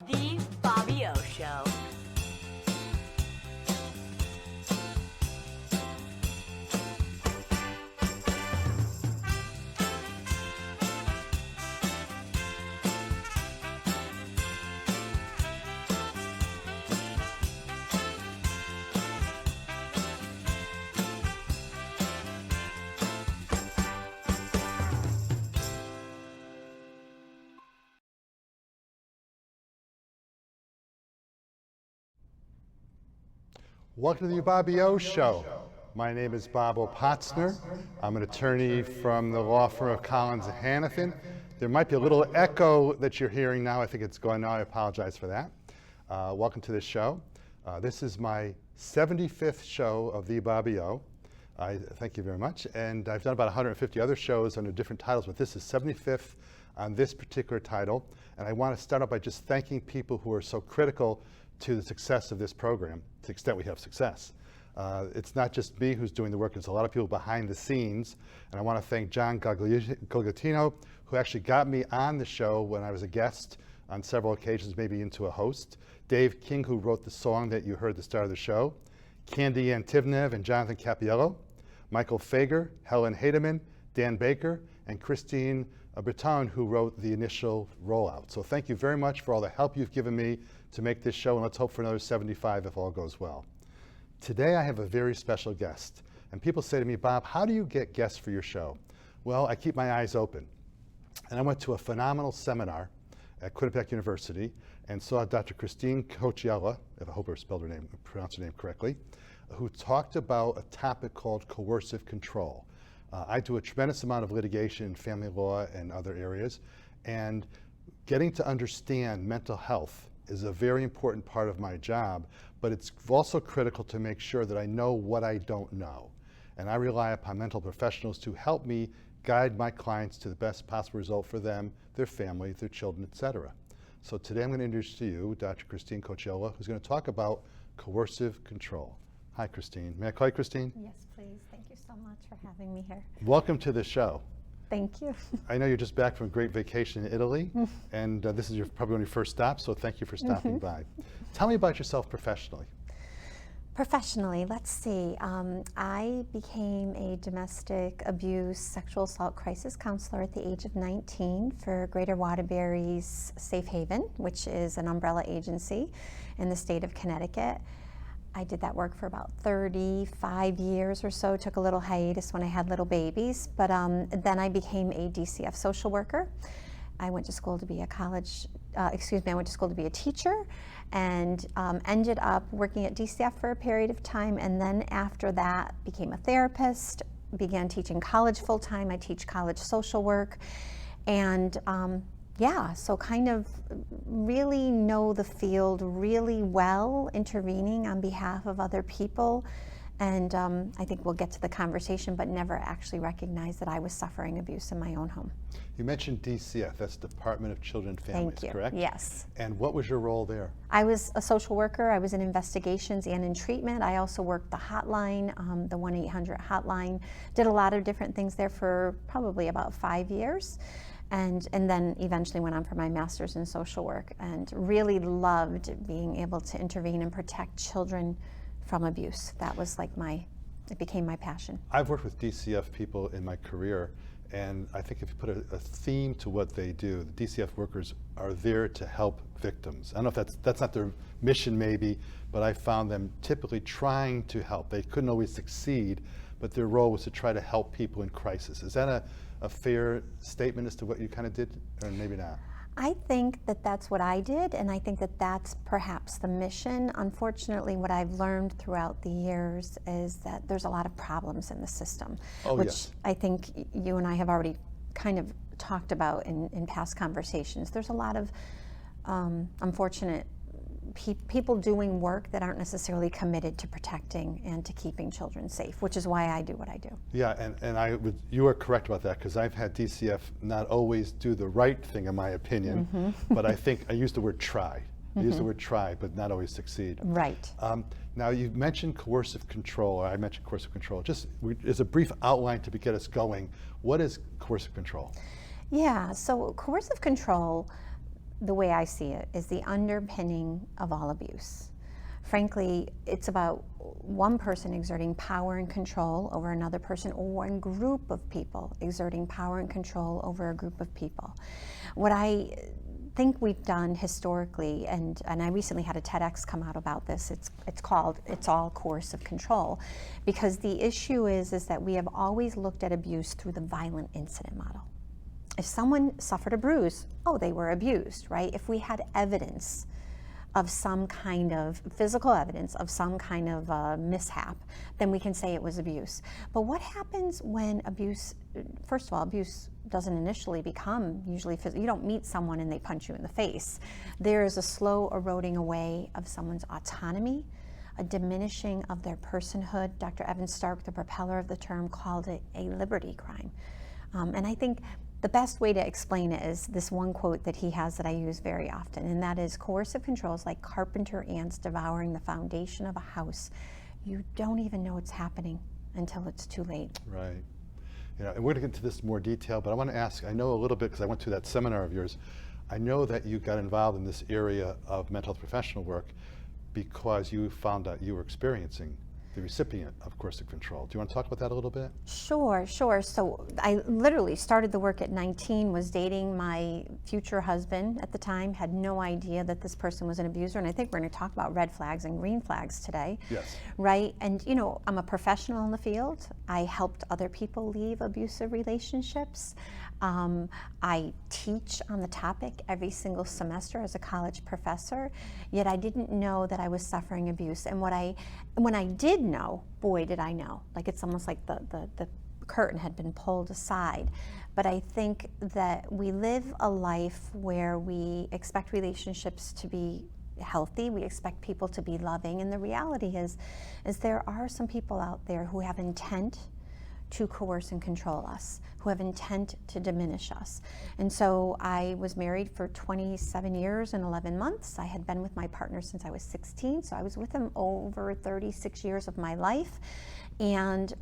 The Bobby O Show. Welcome to the Bobby O Show. My name is Bob O'Potzner. I'm an attorney from the law firm of Collins and Hannafin. There might be a little echo that you're hearing now. I think it's gone now. I apologize for that. Welcome to this show. This is my 75th show of the Bobby O. I thank you very much. And I've done about 150 other shows under different titles, but this is 75th on this particular title. And I want to start out by just thanking people who are so critical to the success of this program, to the extent we have success. It's not just me who's doing the work, there's a lot of people behind the scenes, and I want to thank John Guglielmino, who actually got me on the show when I was a guest on several occasions, maybe into a host. Dave King, who wrote the song that you heard at the start of the show. Candy Antivnev and Jonathan Capiello. Michael Fager, Helen Hademan, Dan Baker, and Christine Breton, who wrote the initial rollout. So thank you very much for all the help you've given me to make this show, and let's hope for another 75 if all goes well. Today I have a very special guest, and people say to me, Bob, how do you get guests for your show? Well, I keep my eyes open. And I went to a phenomenal seminar at Quinnipiac University and saw Dr. Christine Cocchiola, if I hope I spelled her name, pronounced her name correctly, who talked about a topic called coercive control. I do a tremendous amount of litigation in family law and other areas, and getting to understand mental health is a very important part of my job, but it's also critical to make sure that I know what I don't know. And I rely upon mental professionals to help me guide my clients to the best possible result for them, their family, their children, etc. So today I'm going to introduce to you Dr. Christine Cocchiola, who's going to talk about coercive control. Hi, Christine. May I call you Christine? Yes, please. Thank you so much for having me here. Welcome to the show. Thank you. I know you're just back from a great vacation in Italy, and this is probably one of your first stops, so thank you for stopping by. Tell me about yourself professionally. Professionally, let's see. I became a domestic abuse, sexual assault crisis counselor at the age of 19 for Greater Waterbury's Safe Haven, which is an umbrella agency in the state of Connecticut. I did that work for about 35 years or so, took a little hiatus when I had little babies, but then I became a DCF social worker. I went to school to be a I went to school to be a teacher, and ended up working at DCF for a period of time, and then after that became a therapist, began teaching college full-time. I teach college social work, and so kind of really know the field really well, intervening on behalf of other people. And I think we'll get to the conversation, but never actually recognized that I was suffering abuse in my own home. You mentioned DCF, that's Department of Children and Families, Thank you. Correct? Yes. And what was your role there? I was a social worker. I was in investigations and in treatment. I also worked the hotline, the 1-800 hotline. Did a lot of different things there for probably about 5 years. And then eventually went on for my master's in social work, and really loved being able to intervene and protect children from abuse. That was like it became my passion. I've worked with DCF people in my career, and I think if you put a theme to what they do, the DCF workers are there to help victims. I don't know if that's not their mission maybe, but I found them typically trying to help. They couldn't always succeed, but their role was to try to help people in crisis. Is that a fair statement as to what you kind of did, or maybe not? I think that that's what I did, and I think that that's perhaps the mission. Unfortunately, what I've learned throughout the years is that there's a lot of problems in the system, which yes. I think you and I have already kind of talked about in past conversations. There's a lot of unfortunate people doing work that aren't necessarily committed to protecting and to keeping children safe, which is why I do what I do. Yeah, and you are correct about that, because I've had DCF not always do the right thing, in my opinion, but I think I use the word try. I use the word try, but not always succeed. Right. Now, you mentioned coercive control, or I mentioned coercive control. Just as a brief outline to get us going, what is coercive control? Yeah, so coercive control, the way I see it, is the underpinning of all abuse. Frankly, it's about one person exerting power and control over another person, or one group of people exerting power and control over a group of people. What I think we've done historically, and I recently had a TEDx come out about this, it's called It's All Coercive Control, because the issue is that we have always looked at abuse through the violent incident model. If someone suffered a bruise, oh, they were abused, right? If we had evidence of some kind of physical evidence of some kind of mishap, then we can say it was abuse. But what happens when abuse, first of all, abuse doesn't initially become usually physical. You don't meet someone and they punch you in the face. There is a slow eroding away of someone's autonomy, a diminishing of their personhood. Dr. Evan Stark, the propeller of the term, called it a liberty crime. And I think the best way to explain it is this one quote that he has that I use very often, and that is, coercive control is like carpenter ants devouring the foundation of a house. You don't even know it's happening until it's too late. Right. You know, and we're going to get into this in more detail, but I want to ask, I know a little bit because I went to that seminar of yours. I know that you got involved in this area of mental health professional work because you found out you were experiencing the recipient of coercive control. Do you want to talk about that a little bit? Sure. So I literally started the work at 19, was dating my future husband at the time, had no idea that this person was an abuser, and I think we're going to talk about red flags and green flags today. Yes. Right? And you know, I'm a professional in the field. I helped other people leave abusive relationships. I teach on the topic every single semester as a college professor, yet I didn't know that I was suffering abuse. And when I did know, boy, did I know. Like, it's almost like the curtain had been pulled aside. But I think that we live a life where we expect relationships to be healthy, we expect people to be loving, and the reality is there are some people out there who have intent to coerce and control us, who have intent to diminish us. And so I was married for 27 years and 11 months. I had been with my partner since I was 16, so I was with him over 36 years of my life, and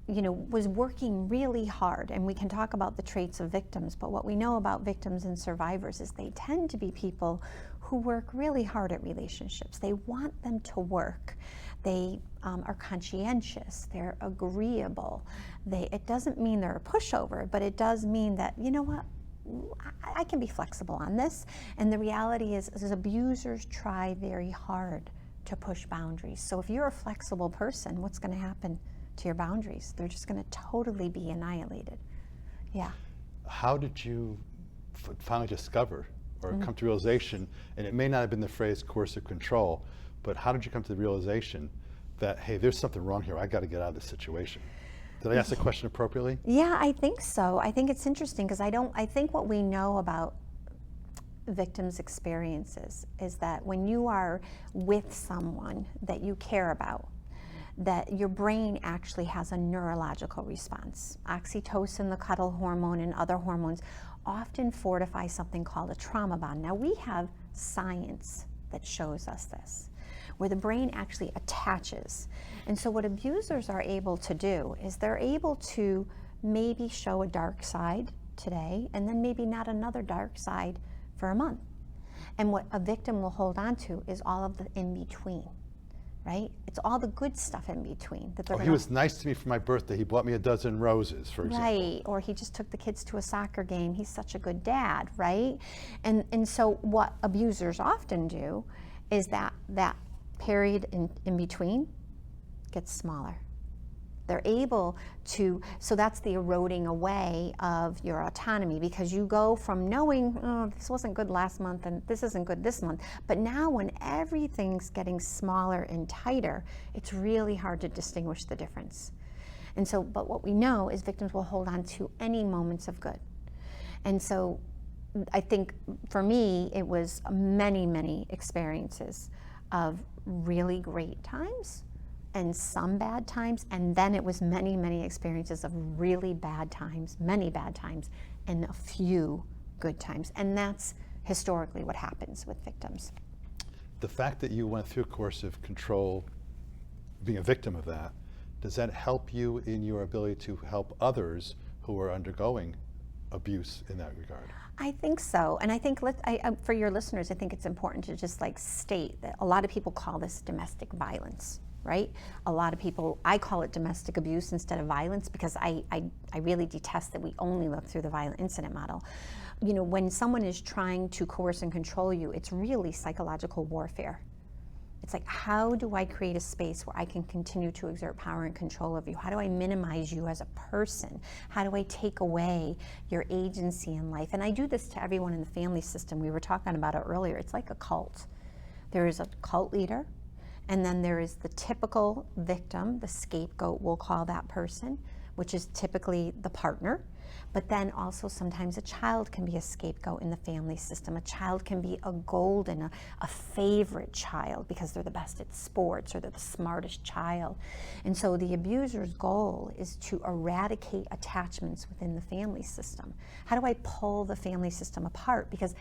you know, was working really hard. And we can talk about the traits of victims, but what we know about victims and survivors is they tend to be people who work really hard at relationships. They want them to work. They are conscientious, they're agreeable. It doesn't mean they're a pushover, but it does mean that, you know what, I can be flexible on this. And the reality is abusers try very hard to push boundaries. So if you're a flexible person, what's going to happen to your boundaries? They're just going to totally be annihilated. Yeah. How did you finally discover or come to realization, and it may not have been the phrase coercive control, but how did you come to the realization that, hey, there's something wrong here, I got to get out of this situation? Did I ask the question appropriately? Yeah, I think so. I think it's interesting because I think what we know about victims' experiences is that when you are with someone that you care about, that your brain actually has a neurological response. Oxytocin, the cuddle hormone, and other hormones often fortify something called a trauma bond. Now, we have science that shows us this, where the brain actually attaches. And so what abusers are able to do is they're able to maybe show a dark side today, and then maybe not another dark side for a month. And what a victim will hold on to is all of the in-between. Right? It's all the good stuff in between. That He was nice to me for my birthday. He bought me a dozen roses, for example. Right, or he just took the kids to a soccer game. He's such a good dad, right? And so what abusers often do is that period in between gets smaller. They're able to, so that's the eroding away of your autonomy, because you go from knowing, oh, this wasn't good last month and this isn't good this month, but now when everything's getting smaller and tighter, it's really hard to distinguish the difference. And so, but what we know is victims will hold on to any moments of good. And so I think for me, it was many, many experiences of really great times and some bad times, and then it was many, many experiences of really bad times, many bad times, and a few good times. And that's historically what happens with victims. The fact that you went through coercive control, being a victim of that, does that help you in your ability to help others who are undergoing abuse in that regard? I think so, and I think for your listeners, I think it's important to just like state that a lot of people call this domestic violence, right? A lot of people, I call it domestic abuse instead of violence because I really detest that we only look through the violent incident model. You know, when someone is trying to coerce and control you, it's really psychological warfare. It's like, how do I create a space where I can continue to exert power and control of you? How do I minimize you as a person? How do I take away your agency in life? And I do this to everyone in the family system. We were talking about it earlier. It's like a cult. There is a cult leader, and then there is the typical victim, the scapegoat, we'll call that person, which is typically the partner. But then also sometimes a child can be a scapegoat in the family system. A child can be a golden, a favorite child because they're the best at sports or they're the smartest child. And so the abuser's goal is to eradicate attachments within the family system. How do I pull the family system apart? Because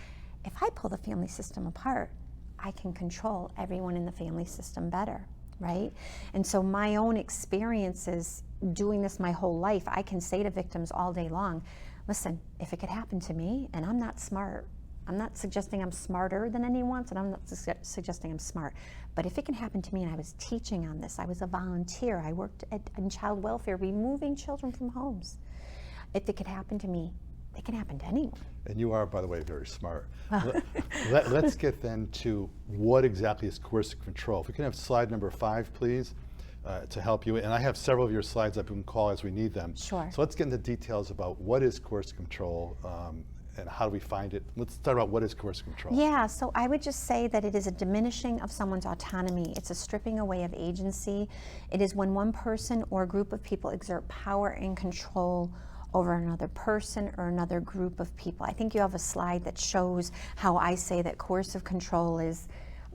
if I pull the family system apart, I can control everyone in the family system better, right? And so my own experiences doing this my whole life, I can say to victims all day long, listen, if it could happen to me, and I'm not smart, I'm not suggesting I'm smarter than anyone, and I'm not suggesting I'm smart, but if it can happen to me, and I was teaching on this, I was a volunteer, I worked in child welfare, removing children from homes. If it could happen to me, it can happen to anyone. And you are, by the way, very smart. Let's get then to what exactly is coercive control. If we can have slide number 5, please. To help you, and I have several of your slides that we can call as we need them. Sure. So let's get into details about what is coercive control and how do we find it. Let's start about what is coercive control. Yeah, so I would just say that it is a diminishing of someone's autonomy. It's a stripping away of agency. It is when one person or group of people exert power and control over another person or another group of people. I think you have a slide that shows how I say that coercive control is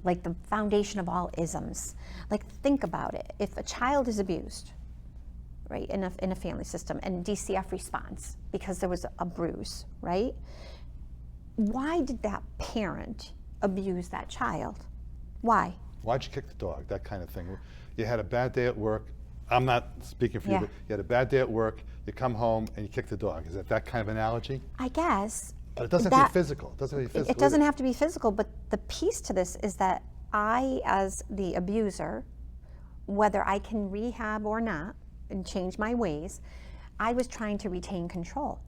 like the foundation of all isms. Like, think about it. If a child is abused, right, in a family system, and DCF responds because there was a bruise, right? Why did that parent abuse that child? Why? Why'd you kick the dog? That kind of thing. You had a bad day at work. I'm not speaking for you, but you had a bad day at work, you come home and you kick the dog. Is that kind of analogy? I guess. But it doesn't have to be physical. It doesn't have to be physical. It doesn't have to be physical, but the piece to this is that I, as the abuser, whether I can rehab or not and change my ways, I was trying to retain control.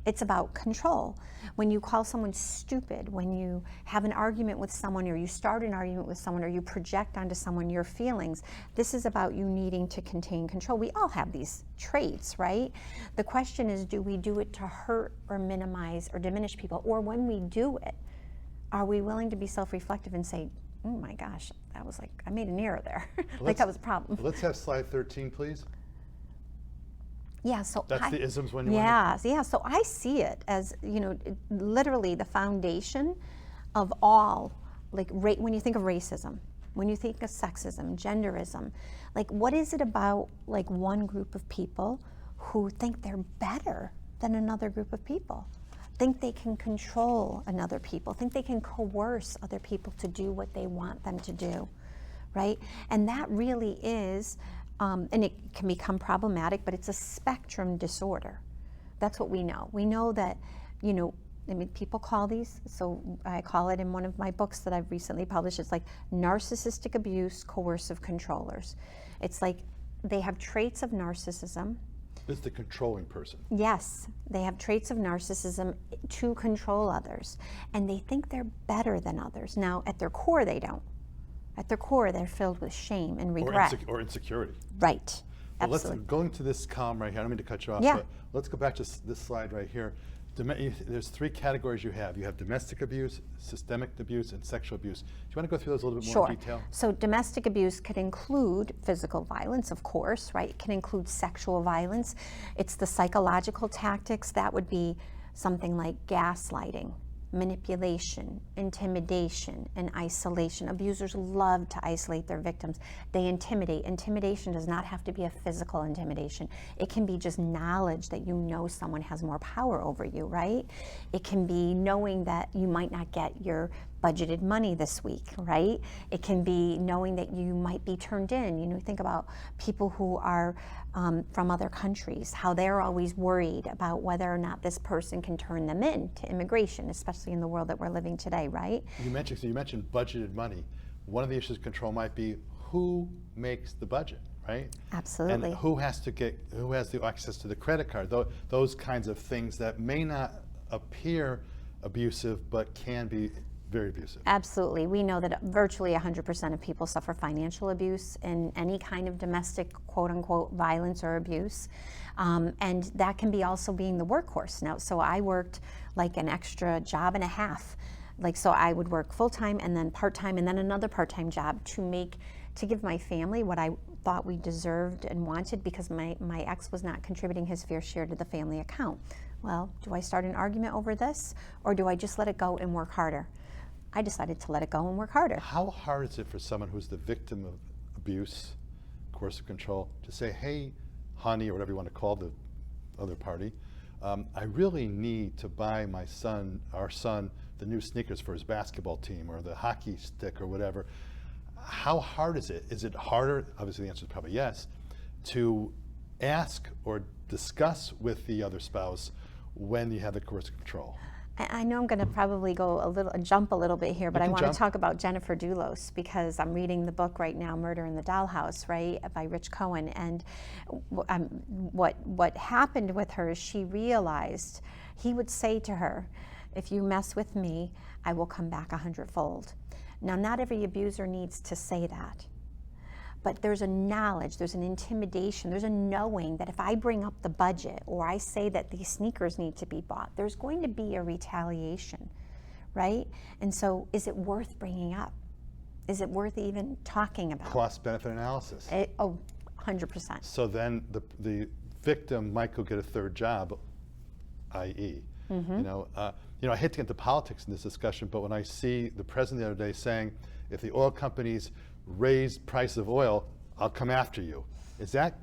It's about control. When you call someone stupid, when you have an argument with someone, or you start an argument with someone, or you project onto someone your feelings, this is about you needing to contain control. We all have these traits, right? The question is, do we do it to hurt or minimize or diminish people? Or when we do it, are we willing to be self-reflective and say, oh my gosh, that was like, I made an error there. Like that was a problem. Let's have slide 13, please. Yeah, so that's the isms when you yeah, so I see it as, literally the foundation of all, like when you think of racism, when you think of sexism, genderism, like what is it about like one group of people who think they're better than another group of people? Think they can control another people, think they can coerce other people to do what they want them to do, right? And that really is, and it can become problematic, but it's a spectrum disorder. That's what we know. We know that, people call these, so I call it in one of my books that I've recently published, it's like narcissistic abuse, coercive controllers. It's like they have traits of narcissism. This is the controlling person. Yes, they have traits of narcissism to control others, and they think they're better than others. Now, at their core, they don't. At their core, they're filled with shame and regret. Or insecurity. Right. Well, absolutely. let's go into this column right here. I don't mean to cut you off, Yeah. but let's go back to this slide right here. There's 3 categories you have. You have domestic abuse, systemic abuse, and sexual abuse. Do you want to go through those a little bit more in detail? So domestic abuse could include physical violence, of course, right? It can include sexual violence. It's the psychological tactics. That would be something like gaslighting, manipulation, intimidation, and isolation. Abusers love to isolate their victims. They intimidate. Intimidation does not have to be a physical intimidation. It can be just knowledge that you know someone has more power over you, right? It can be knowing that you might not get your budgeted money this week, right? It can be knowing that you might be turned in. You know, think about people who are from other countries, how they're always worried about whether or not this person can turn them in to immigration, especially in the world that we're living today, right? You mentioned budgeted money. One of the issues of control might be who makes the budget, right? Absolutely. And who has the access to the credit card? Those kinds of things that may not appear abusive, but can be very abusive. Absolutely. We know that virtually 100% of people suffer financial abuse and any kind of domestic, quote unquote, violence or abuse. And that can be also being the workhorse. Now, so I worked like an extra job and a half. Like, so I would work full-time and then part-time and then another part-time job to give my family what I thought we deserved and wanted, because my ex was not contributing his fair share to the family account. Well, do I start an argument over this, or do I just let it go and work harder? I decided to let it go and work harder. How hard is it for someone who's the victim of abuse, coercive control, to say, hey, honey, or whatever you want to call the other party, I really need to buy our son, the new sneakers for his basketball team, or the hockey stick, or whatever. How hard is it? Is it harder, obviously the answer is probably yes, to ask or discuss with the other spouse when you have the coercive control? I know I'm going to probably jump a little bit here, but I want to talk about Jennifer Dulos, because I'm reading the book right now, Murder in the Dollhouse, right, by Rich Cohen. And what happened with her is she realized he would say to her, if you mess with me, I will come back 100-fold. Now, not every abuser needs to say that. But there's a knowledge, there's an intimidation, there's a knowing that if I bring up the budget or I say that these sneakers need to be bought, there's going to be a retaliation, right? And so is it worth bringing up? Is it worth even talking about? Cost-benefit analysis. 100%. So then the victim might go get a third job, i.e., I hate to get into politics in this discussion, but when I see the president the other day saying, if the oil companies raise price of oil, I'll come after you. Is that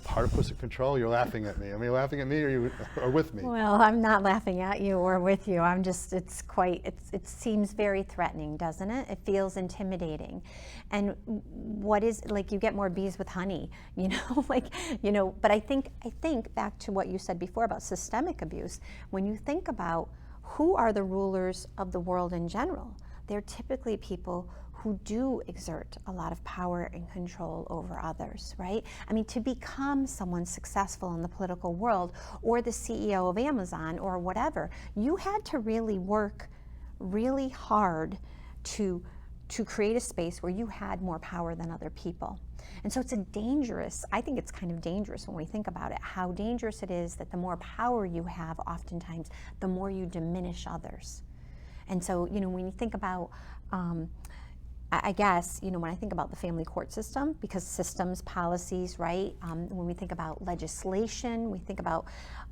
part of coercive control? You're laughing at me. Are you laughing at me or with me? Well, I'm not laughing at you or with you. I'm just, it seems very threatening, doesn't it? It feels intimidating. And what is, like, you get more bees with honey, but I think back to what you said before about systemic abuse, when you think about who are the rulers of the world in general, they're typically people who do exert a lot of power and control over others, right? I mean, to become someone successful in the political world or the CEO of Amazon or whatever, you had to really work really hard to create a space where you had more power than other people. And so I think it's kind of dangerous when we think about it, how dangerous it is that the more power you have, oftentimes, the more you diminish others. And so, when you think about, I guess, when I think about the family court system, because systems, policies, right? When we think about legislation, we think about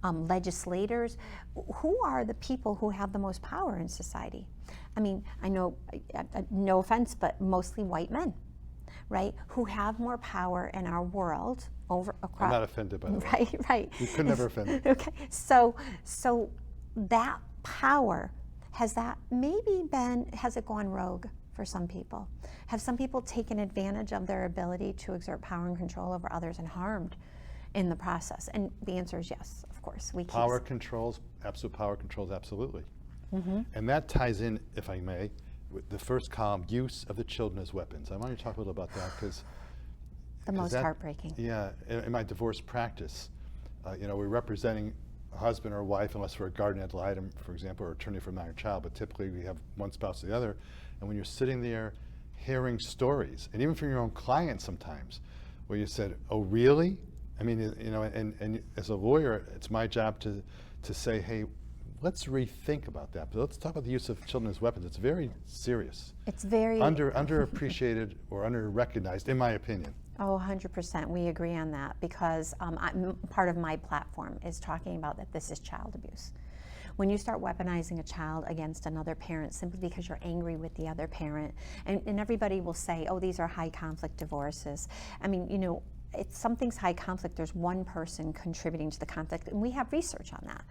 legislators, who are the people who have the most power in society? I mean, I know, no offense, but mostly white men, right? Who have more power in our world across. I'm not offended by that. Right. You could never offend me. Okay, so that power, has it gone rogue for some people? Have some people taken advantage of their ability to exert power and control over others and harmed in the process? And the answer is yes, of course. Absolute power controls, absolutely. Mm-hmm. And that ties in, if I may, with the first column, use of the children as weapons. I want you to talk a little about that, because the most heartbreaking. Yeah, in my divorce practice, we're representing a husband or a wife, unless we're a guardian ad litem, for example, or attorney for a minor child, but typically we have one spouse or the other. And when you're sitting there hearing stories, and even from your own clients sometimes, where you said, oh, really? I mean, and as a lawyer, it's my job to say, hey, let's rethink about that. But let's talk about the use of children as weapons. It's very serious. It's very underappreciated or under-recognized, in my opinion. Oh, 100%. We agree on that, because part of my platform is talking about that this is child abuse. When you start weaponizing a child against another parent simply because you're angry with the other parent, and everybody will say, oh, these are high conflict divorces. I mean, something's high conflict, there's one person contributing to the conflict, and we have research on that.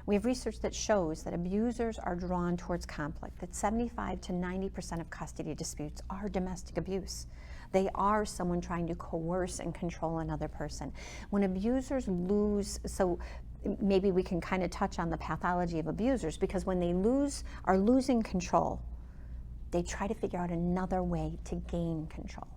We have research that shows that abusers are drawn towards conflict, that 75 to 90% of custody disputes are domestic abuse. They are someone trying to coerce and control another person. When abusers lose, so maybe we can kind of touch on the pathology of abusers, because when they are losing control, they try to figure out another way to gain control.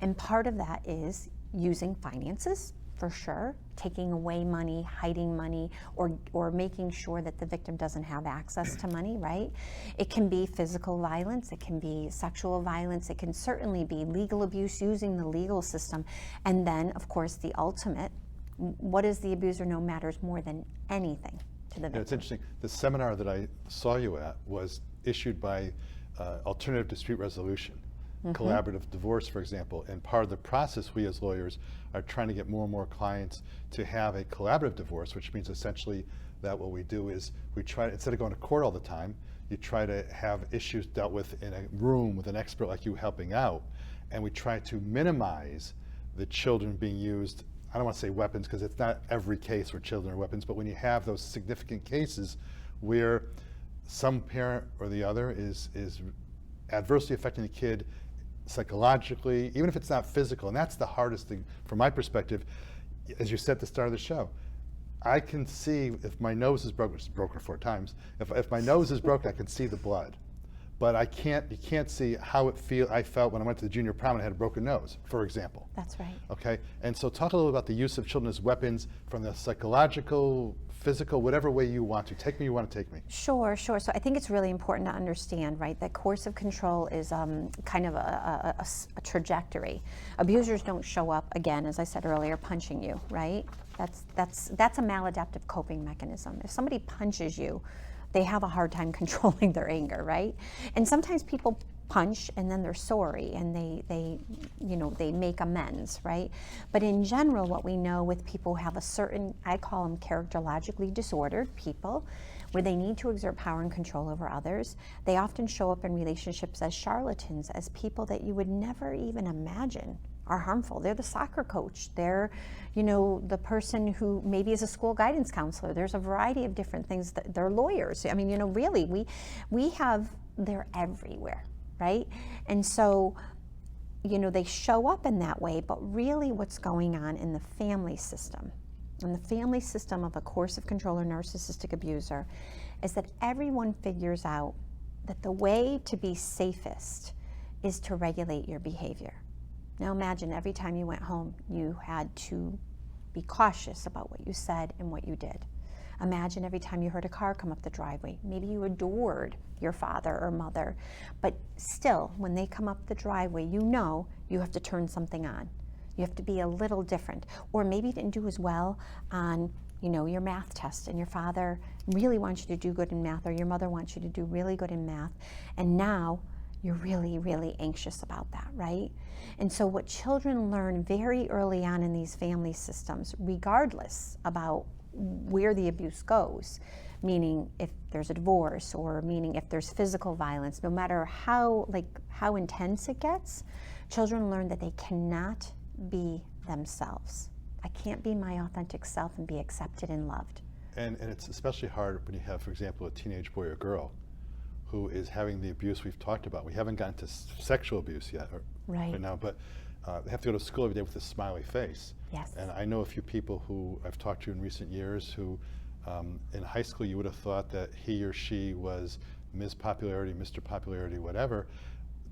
And part of that is using finances, for sure, taking away money, hiding money, or making sure that the victim doesn't have access to money, right? It can be physical violence, it can be sexual violence, it can certainly be legal abuse, using the legal system. And then, of course, the ultimate, what does the abuser know matters more than anything to the victim? It's interesting. The seminar that I saw you at was issued by Alternative Dispute Resolution, collaborative divorce, for example. And part of the process, we as lawyers are trying to get more and more clients to have a collaborative divorce, which means essentially that what we do is we try, instead of going to court all the time, you try to have issues dealt with in a room with an expert like you helping out. And we try to minimize the children being used. I don't want to say weapons, because it's not every case where children are weapons, but when you have those significant cases where some parent or the other is adversely affecting the kid psychologically, even if it's not physical, and that's the hardest thing from my perspective. As you said at the start of the show, I can see if my nose is broken, which is broken 4 times, if my nose is broken, I can see the blood. But you can't see how I felt when I went to the junior prom and I had a broken nose, for example. That's right. Okay, and so talk a little about the use of children as weapons from the psychological, physical, whatever way you want to. Take me, you want to take me. Sure. So I think it's really important to understand, right, that coercive control is kind of a trajectory. Abusers don't show up, again, as I said earlier, punching you, right? That's a maladaptive coping mechanism. If somebody punches you, they have a hard time controlling their anger, right? And sometimes people punch and then they're sorry and they make amends, right? But in general, what we know with people who have a certain, I call them characterologically disordered people, where they need to exert power and control over others, they often show up in relationships as charlatans, as people that you would never even imagine are harmful. They're the soccer coach. They're, the person who maybe is a school guidance counselor. There's a variety of different things. They're lawyers. I mean, really, they're everywhere, right? And so, they show up in that way, but really what's going on in the family system, of a coercive control or narcissistic abuser, is that everyone figures out that the way to be safest is to regulate your behavior. Now imagine every time you went home, you had to be cautious about what you said and what you did. Imagine every time you heard a car come up the driveway. Maybe you adored your father or mother, but still, when they come up the driveway, you have to turn something on. You have to be a little different. Or maybe you didn't do as well on your math test, and your father really wants you to do good in math, or your mother wants you to do really good in math, and now you're really, really anxious about that, right? And so what children learn very early on in these family systems, regardless about where the abuse goes, meaning if there's a divorce or meaning if there's physical violence, no matter how intense it gets, children learn that they cannot be themselves. I can't be my authentic self and be accepted and loved. And it's especially hard when you have, for example, a teenage boy or girl who is having the abuse we've talked about. We haven't gotten to sexual abuse yet right now, but they have to go to school every day with a smiley face. Yes. And I know a few people who I've talked to in recent years who in high school you would have thought that he or she was Ms. Popularity, Mr. Popularity, whatever,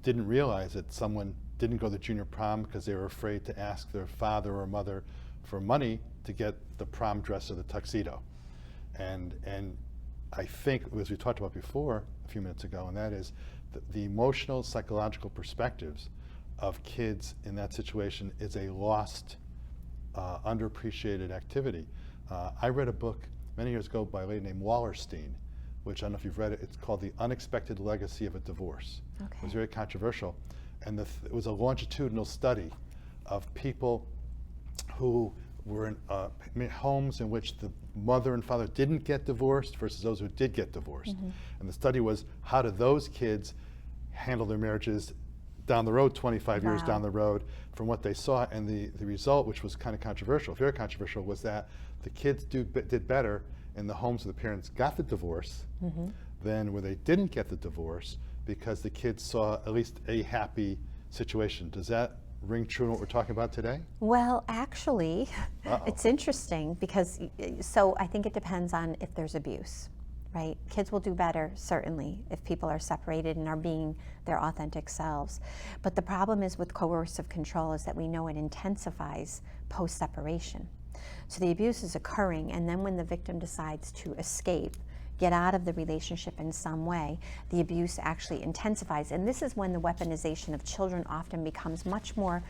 didn't realize that someone didn't go to junior prom because they were afraid to ask their father or mother for money to get the prom dress or the tuxedo. And I think, as we talked about before a few minutes ago, and that is the emotional, psychological perspectives of kids in that situation is a lost, underappreciated activity. I read a book many years ago by a lady named Wallerstein, which I don't know if you've read it. It's called The Unexpected Legacy of a Divorce. Okay. It was very controversial. And it was a longitudinal study of people who were in homes in which the mother and father didn't get divorced versus those who did get divorced. Mm-hmm. And the study was, how do those kids handle their marriages down the road, 25 years down the road, from what they saw. And the result, which was kind of controversial, very controversial, was that the kids did better in the homes where the parents got the divorce than where they didn't get the divorce because the kids saw at least a happy situation. Does that ring true in what we're talking about today? Well, actually, Uh-oh. it's interesting because, so I think it depends on if there's abuse, right? Kids will do better, certainly, if people are separated and are being their authentic selves. But the problem is with coercive control is that we know it intensifies post-separation. So the abuse is occurring, and then when the victim decides to escape, get out of the relationship in some way, the abuse actually intensifies. And this is when the weaponization of children often becomes much more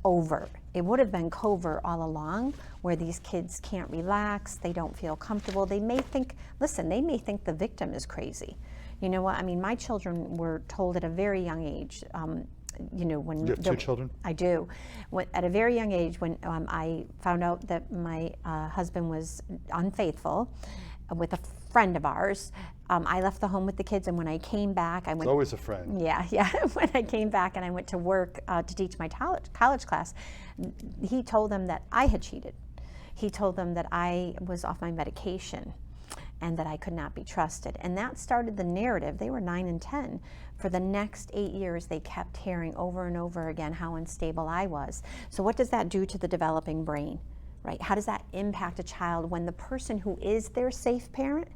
overt. It would have been covert all along, where these kids can't relax, they don't feel comfortable. They may think, listen, they may think the victim is crazy. You know what, I mean, my children were told at a very young age, you know, when You have two children? I do. At a very young age, when I found out that my husband was unfaithful with a friend of ours, I left the home with the kids, and when I came back, I went. It's always a friend. Yeah. When I came back and I went to work to teach my college class, he told them that I had cheated. He told them that I was off my medication and that I could not be trusted. And that started the narrative. They were 9 and 10. For the next 8 years, they kept hearing over and over again how unstable I was. So what does that do to the developing brain, right? How does that impact a child when the person who is their safe parent,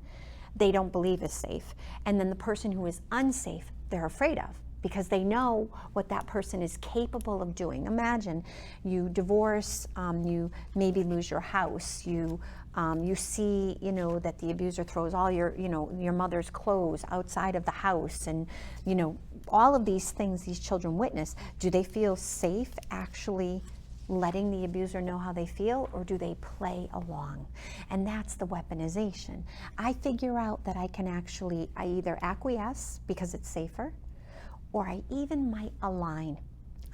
they don't believe is safe? And then the person who is unsafe, they're afraid of, because they know what that person is capable of doing. Imagine you divorce, you maybe lose your house, you see, you know, that the abuser throws all your, you know, your mother's clothes outside of the house, and, you know, all of these things these children witness. Do they feel safe actually letting the abuser know how they feel, or do they play along? And that's the weaponization. I figure out that I either acquiesce because it's safer, or I even might align.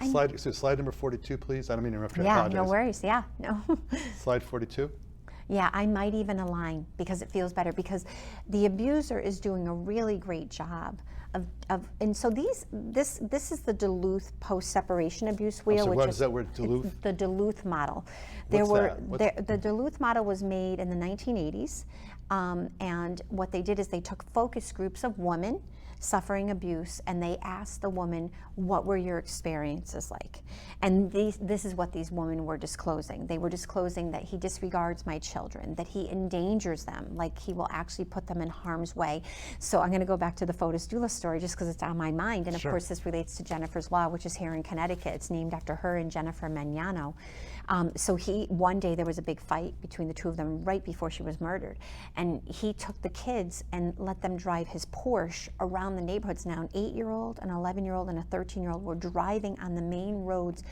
Slide number 42, please. I don't mean to interrupt you. I Yeah, apologize. no worries. Yeah, no. Slide 42. Yeah, I might even align because it feels better, because the abuser is doing a really great job of and so this is the Duluth post-separation abuse wheel, So which what is that word, Duluth? the Duluth model. The Duluth model was made in the 1980s, and what they did is they took focus groups of women suffering abuse, and they asked the woman, what were your experiences like? And this is what these women were disclosing. They were disclosing that he disregards my children, that he endangers them, like he will actually put them in harm's way. So I'm going to go back to the Fotis Dula story just because it's on my mind, and of course this relates to Jennifer's Law, which is here in Connecticut. It's named after her and Jennifer Magnano. So one day there was a big fight between the two of them right before she was murdered, and he took the kids and let them drive his Porsche around the neighborhoods. Now an 8-year-old, an 11-year-old, and a 13-year-old were driving on the main roads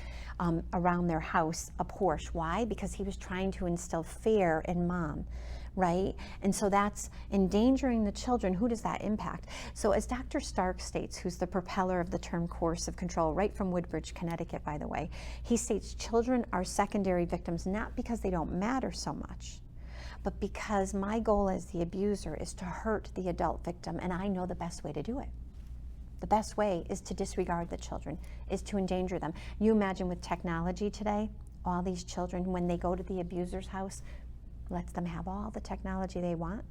around their house a Porsche. Why? Because he was trying to instill fear in mom. Right? And so that's endangering the children. Who does that impact? So as Dr. Stark states, who's the propeller of the term coercive control, right from Woodbridge, Connecticut, by the way, he states children are secondary victims not because they don't matter so much, but because my goal as the abuser is to hurt the adult victim, and I know the best way to do it. The best way is to disregard the children, is to endanger them. You imagine with technology today, all these children, when they go to the abuser's house, lets them have all the technology they want,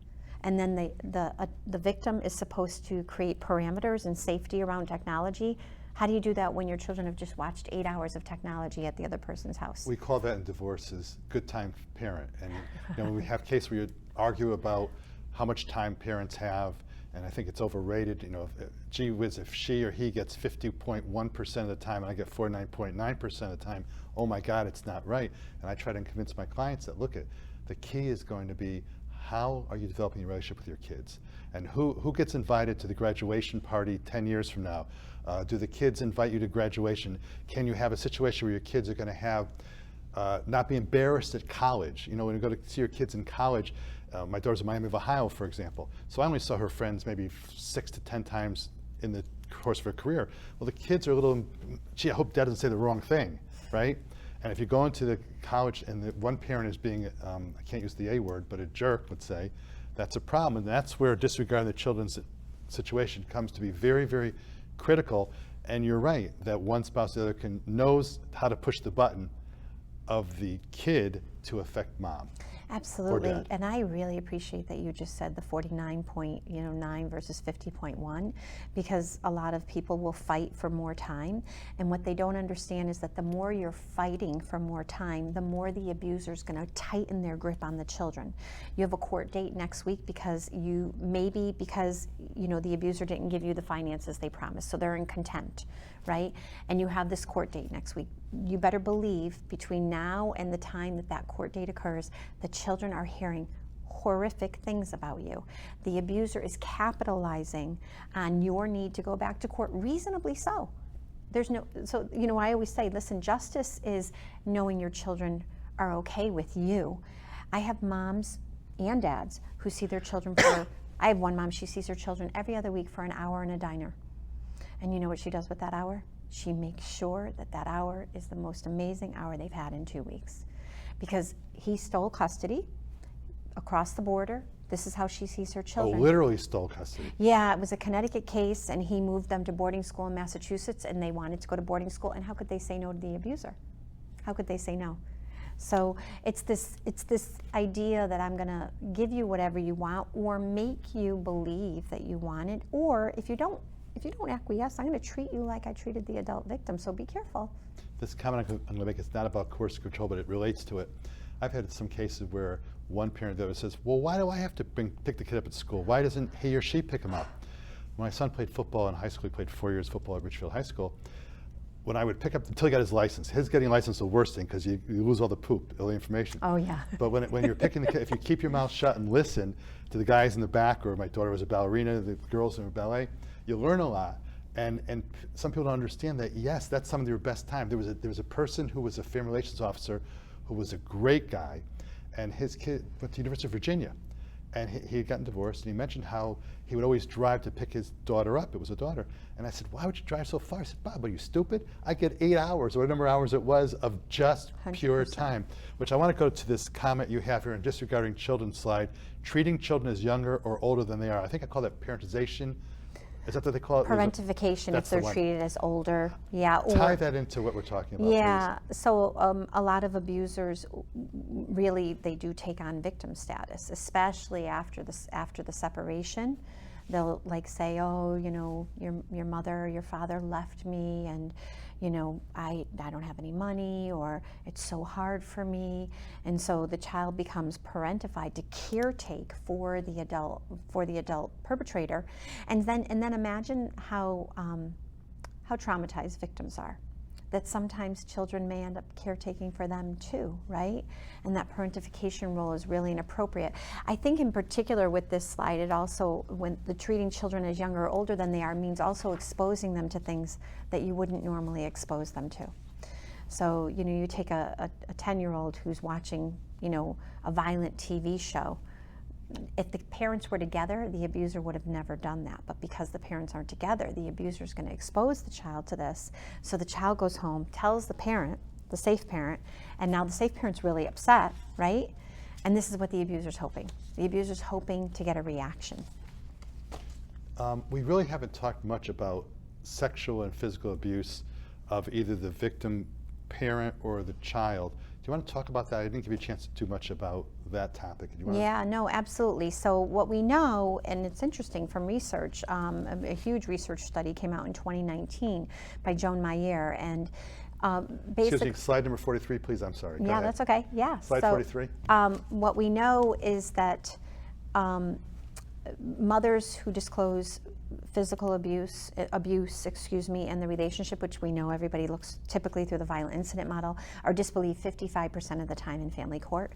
and then the victim is supposed to create parameters and safety around technology. How do you do that when your children have just watched 8 hours of technology at the other person's house? We call that in divorces good time parent, and you know, we have cases where you argue about how much time parents have, and I think it's overrated. You know, gee whiz, if she or he gets 50.1% of the time and I get 49.9% of the time, oh my God, it's not right. And I try to convince my clients that, look, the key is going to be, how are you developing a relationship with your kids? And who gets invited to the graduation party 10 years from now? Do the kids invite you to graduation? Can you have a situation where your kids are going to have, not be embarrassed at college? You know, when you go to see your kids in college, my daughter's in Miami of Ohio, for example. So I only saw her friends maybe 6 to 10 times in the course of her career. Well, the kids are a little, gee, I hope Dad doesn't say the wrong thing, right? And if you go into the college and the one parent is being, I can't use the A word, but a jerk, let's say, that's a problem. And that's where disregarding the children's situation comes to be very, very critical. And you're right, that one spouse or the other knows how to push the button of the kid to affect mom. Absolutely, dad. and I really appreciate that you just said the 49.9 versus 50.1, because a lot of people will fight for more time, and what they don't understand is that the more you're fighting for more time, the more the abuser's going to tighten their grip on the children. You have a court date next week because the abuser didn't give you the finances they promised, so they're in contempt, right? And you have this court date next week. You better believe between now and the time that court date occurs, the children are hearing horrific things about you. The abuser is capitalizing on your need to go back to court, reasonably so. I always say, listen, justice is knowing your children are okay with you. I have moms and dads who see their children I have one mom, she sees her children every other week for an hour in a diner. And you know what she does with that hour? She makes sure that hour is the most amazing hour they've had in 2 weeks. Because he stole custody across the border. This is how she sees her children. Oh, literally stole custody. Yeah, it was a Connecticut case, and he moved them to boarding school in Massachusetts, and they wanted to go to boarding school, and how could they say no to the abuser? How could they say no? So it's this idea that I'm gonna give you whatever you want, or make you believe that you want it, or if you don't acquiesce, I'm going to treat you like I treated the adult victim, so be careful. This comment I'm going to make is not about coercive control, but it relates to it. I've had some cases where one parent that says, well, why do I have to pick the kid up at school? Why doesn't he or she pick him up? When my son played football in high school, he played 4 years football at Richfield High School. When I would pick up, until he got his license, his getting a license is the worst thing because you lose all the poop, all the information. Oh, yeah. But when you're picking the kid, if you keep your mouth shut and listen to the guys in the back, or my daughter was a ballerina, the girls in ballet, you learn a lot. And some people don't understand that, yes, that's some of their best time. There was a person who was a family relations officer who was a great guy, and his kid went to the University of Virginia. And he had gotten divorced, and he mentioned how he would always drive to pick his daughter up. It was a daughter. And I said, why would you drive so far? He said, Bob, are you stupid? I get 8 hours, or whatever hours it was, of just 100%. Pure time. Which I want to go to this comment you have here in disregarding children's slide, treating children as younger or older than they are. I think I call that parentization. Is that what they call it? Parentification, if they're treated as older. Yeah. Tie that into what we're talking about, Yeah, please. so a lot of abusers, really, they do take on victim status, especially after the separation. They'll say, oh, your mother or your father left me, and I don't have any money, or it's so hard for me. And so the child becomes parentified to caretake for the adult perpetrator. And then imagine how traumatized victims are. That sometimes children may end up caretaking for them too, right? And that parentification role is really inappropriate. I think in particular with this slide, it also, when the treating children as younger or older than they are, means also exposing them to things that you wouldn't normally expose them to. So, you take a 10-year-old who's watching, a violent TV show. If the parents were together, the abuser would have never done that. But because the parents aren't together, the abuser is going to expose the child to this. So the child goes home, tells the parent, the safe parent, and now the safe parent's really upset, right? And this is what the abuser's hoping. The abuser's hoping to get a reaction. We really haven't talked much about sexual and physical abuse of either the victim parent or the child. Do you want to talk about that? I didn't give you a chance to do much about that topic. Yeah, no, absolutely. So what we know, and it's interesting from research, a huge research study came out in 2019 by Joan Meyer, and Excuse me, slide number 43, please. I'm sorry. Go ahead. That's okay. Yeah. Slide 43. What we know is that mothers who disclose physical abuse, and the relationship, which we know everybody looks typically through the violent incident model, are disbelieved 55% of the time in family court.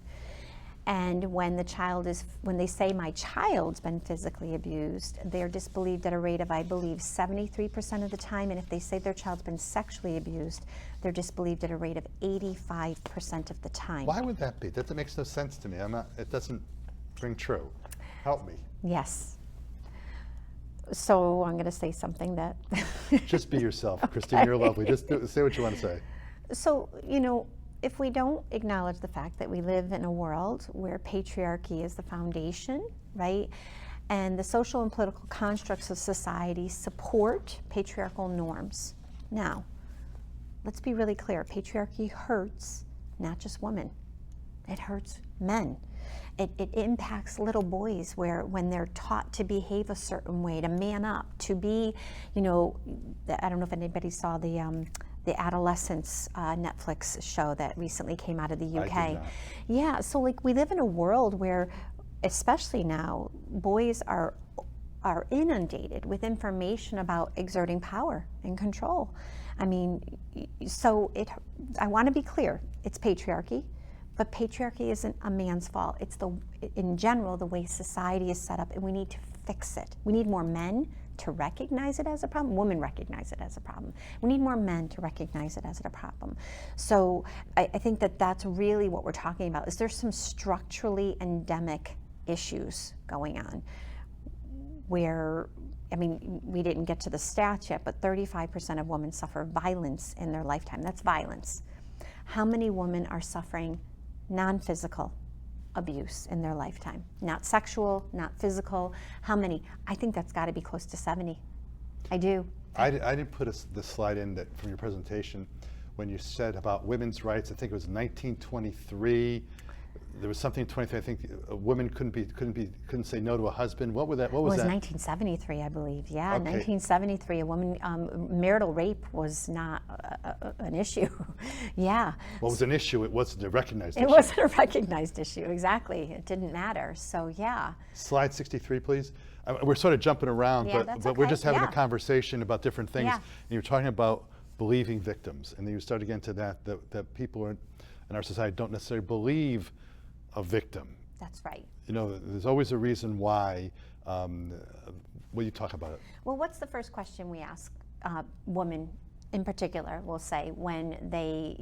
And when they say my child's been physically abused, they're disbelieved at a rate of, I believe, 73% of the time. And if they say their child's been sexually abused, they're disbelieved at a rate of 85% of the time. Why would that be? That makes no sense to me. It doesn't ring true. Help me. Yes. So I'm going to say something that... Just be yourself, Christine. Okay. You're lovely. Just say what you want to say. So, if we don't acknowledge the fact that we live in a world where patriarchy is the foundation, right, and the social and political constructs of society support patriarchal norms. Now, let's be really clear. Patriarchy hurts not just women. It hurts men. It impacts little boys when they're taught to behave a certain way, to man up, to be, I don't know if anybody saw the Adolescence Netflix show that recently came out of the UK. I did not. Yeah, so like we live in a world where, especially now, boys are inundated with information about exerting power and control. I mean, so I want to be clear, it's patriarchy, but patriarchy isn't a man's fault. It's in general, the way society is set up, and we need to fix it. We need more men to recognize it as a problem. Women recognize it as a problem. We need more men to recognize it as a problem. So I think that's really what we're talking about, is there's some structurally endemic issues going on where, I mean, we didn't get to the stats yet, but 35% of women suffer violence in their lifetime. That's violence. How many women are suffering non-physical abuse in their lifetime? Not sexual, not physical. How many? I think that's got to be close to 70. I do. I didn't put the slide in that from your presentation when you said about women's rights. I think it was 1923. There was something in 23. I think a woman couldn't say no to a husband. What was that? What was It was that? 1973, I believe. Yeah, Okay. 1973. A woman, marital rape was not an issue. Yeah. What was an issue? It wasn't a recognized It issue. wasn't a recognized issue, exactly. It didn't matter. So yeah. Slide 63, please. We're sort of jumping around, Yeah, but that's we're okay. just having Yeah. a conversation about different things. Yeah. And you're talking about believing victims, and then you start to get into that people in our society don't necessarily believe a victim. That's right. There's always a reason why. Will you talk about it? Well, what's the first question we ask women in particular, we'll say, when they,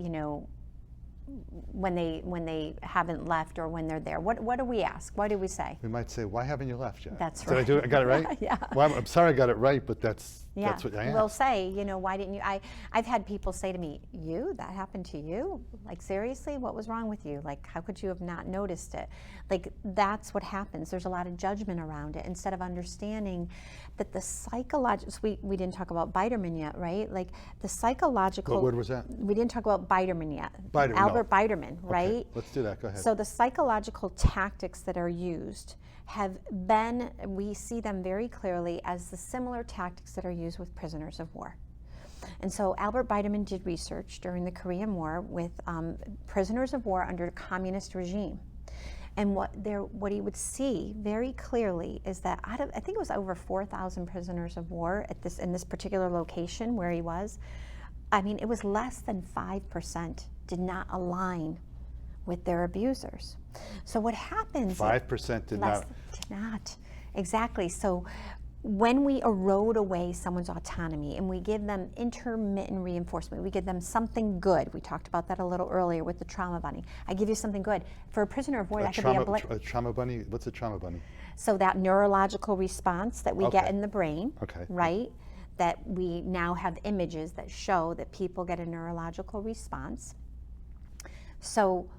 when they haven't left or when they're there? What do we ask? What do we say? We might say, "Why haven't you left yet?" That's Did I right. do it? I got it right? Yeah. Well, I'm sorry I got it right, but that's Yeah, what I asked. we'll say, why didn't you? I've had people say to me, that happened to you? Like, seriously, what was wrong with you? Like, how could you have not noticed it? Like, that's what happens. There's a lot of judgment around it instead of understanding that the psychological, we didn't talk about Biderman yet, right? Like, the psychological. What word was that? We didn't talk about Biderman yet. Biderman, Albert no. Biderman, right? Okay, let's do that. Go ahead. So the psychological tactics that are used have been, we see them very clearly as the similar tactics that are used with prisoners of war. And so Albert Biderman did research during the Korean War with prisoners of war under a communist regime. And what he would see very clearly is that I think it was over 4,000 prisoners of war in this particular location where he was. I mean, it was less than 5% did not align with their abusers. So what happens? 5% did not. Did not. Exactly. So when we erode away someone's autonomy and we give them intermittent reinforcement, we give them something good. We talked about that a little earlier with the trauma bunny. I give you something good. For a prisoner of war, that could be a blip. A trauma bunny? What's a trauma bunny? So that neurological response that we get Okay. in the brain, Okay. right? That we now have images that show that people get a neurological response. So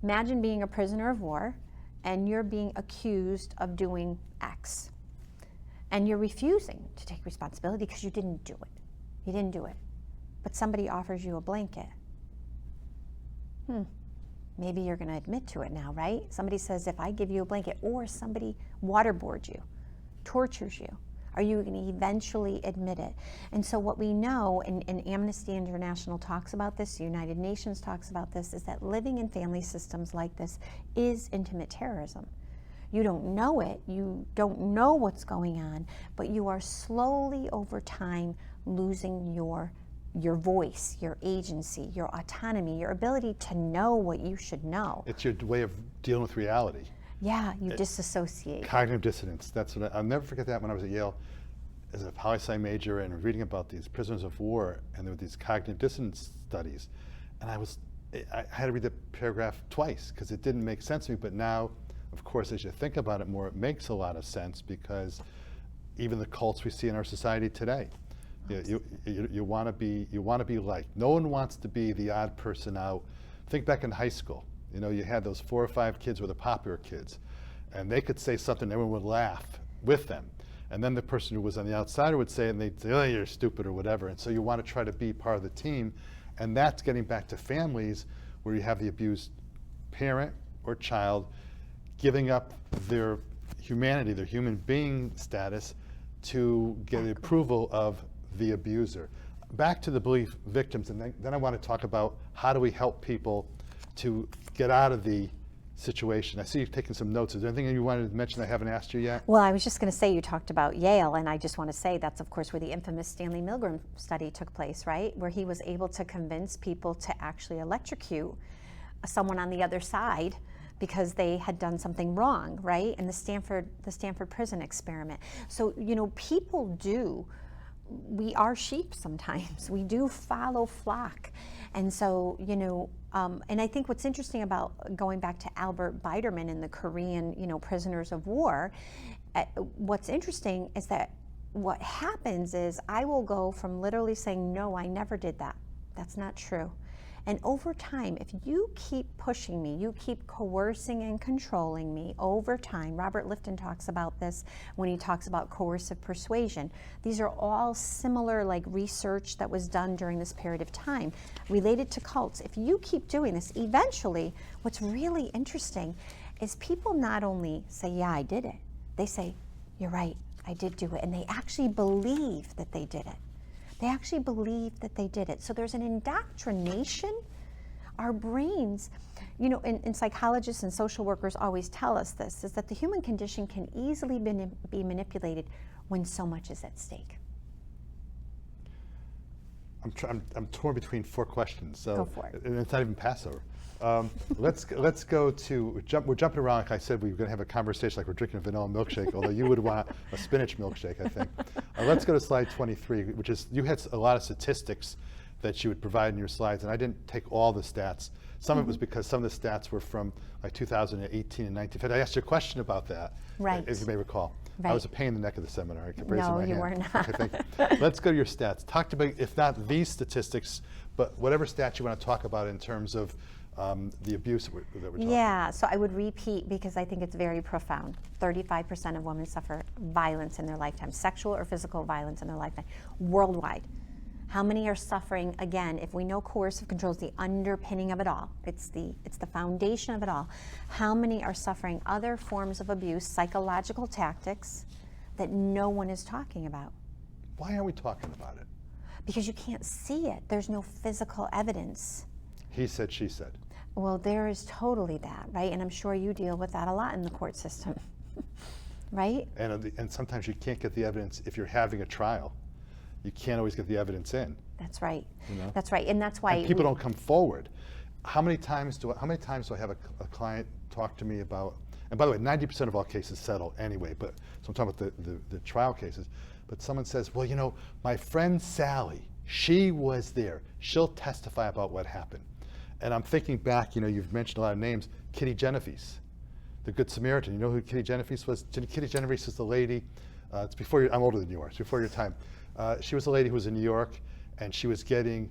imagine being a prisoner of war and you're being accused of doing X. And you're refusing to take responsibility because you didn't do it. You didn't do it. But somebody offers you a blanket. Maybe you're going to admit to it now, right? Somebody says, if I give you a blanket, or somebody waterboards you, tortures you, are you going to eventually admit it? And so what we know, and Amnesty International talks about this, the United Nations talks about this, is that living in family systems like this is intimate terrorism. You don't know it, you don't know what's going on, but you are slowly over time losing your voice, your agency, your autonomy, your ability to know what you should know. It's your way of dealing with reality. Yeah, you disassociate. Cognitive dissonance. That's what I'll never forget that when I was at Yale as a poli-sci major and reading about these prisoners of war, and there were these cognitive dissonance studies. And I had to read the paragraph twice because it didn't make sense to me. But now, of course, as you think about it more, it makes a lot of sense because even the cults we see in our society today, you want to be liked. No one wants to be the odd person out. Think back in high school. You had those 4 or 5 kids who were the popular kids, and they could say something, everyone would laugh with them. And then the person who was on the outsider would say it, and they'd say, "Oh, you're stupid," or whatever. And so you want to try to be part of the team. And that's getting back to families where you have the abused parent or child, giving up their humanity, their human being status, to get the approval of the abuser. Back to the belief victims, and then I want to talk about how do we help people to get out of the situation. I see you've taken some notes. Is there anything you wanted to mention I haven't asked you yet? Well, I was just going to say, you talked about Yale, and I just want to say that's, of course, where the infamous Stanley Milgram study took place, right? Where he was able to convince people to actually electrocute someone on the other side because they had done something wrong, right? In the Stanford prison experiment. So, you know, people do, we are sheep sometimes. We do follow flock. And so, you know, and I think what's interesting about going back to Albert Biderman and the Korean, you know, prisoners of war, what's interesting is that what happens is I will go from literally saying, no, I never did that. That's not true. And over time, if you keep pushing me, you keep coercing and controlling me over time. Robert Lifton talks about this when he talks about coercive persuasion. These are all similar, like, research that was done during this period of time related to cults. If you keep doing this, eventually, what's really interesting is people not only say, yeah, I did it. They say, you're right, I did do it. And they actually believe that they did it. They actually believe that they did it. So there's an indoctrination. Our brains, you know, and psychologists and social workers always tell us this, is that the human condition can easily be manipulated when so much is at stake. I'm torn between 4 questions, so Go for it. And it's not even Passover. Let's go to, we're jumping around. Like I said, we're going to have a conversation like we're drinking a vanilla milkshake, although you would want a spinach milkshake, I think. Let's go to slide 23, which is, you had a lot of statistics that you would provide in your slides, and I didn't take all the stats. Some of it was because some of the stats were from like 2018 and 19. In fact, I asked you a question about that, Right. if you may recall. Right. I was a pain in the neck of the seminar. I kept raising No, my you hand. were not. Okay, thank you. Let's go to your stats. Talk to me, if not these statistics, but whatever stats you want to talk about in terms of the abuse that we're talking about. Yeah, so I would repeat because I think it's very profound. 35% of women suffer violence in their lifetime, sexual or physical violence in their lifetime, worldwide. How many are suffering, again, if we know coercive control is the underpinning of it all, it's the foundation of it all, how many are suffering other forms of abuse, psychological tactics that no one is talking about? Why aren't we talking about it? Because you can't see it. There's no physical evidence. He said, she said. Well, there is totally that, right? And I'm sure you deal with that a lot in the court system, right? And sometimes you can't get the evidence if you're having a trial. You can't always get the evidence in. That's right. You know? That's right, and that's why And people don't come forward. How many times do I have a client talk to me about? And by the way, 90% of all cases settle anyway. But so I'm talking about the trial cases. But someone says, well, you know, my friend Sally, she was there. She'll testify about what happened. And I'm thinking back, you know, you've mentioned a lot of names. Kitty Genovese, the Good Samaritan. You know who Kitty Genovese was? Kitty Genovese is the lady, it's before I'm older than you are, it's before your time. She was a lady who was in New York, and she was getting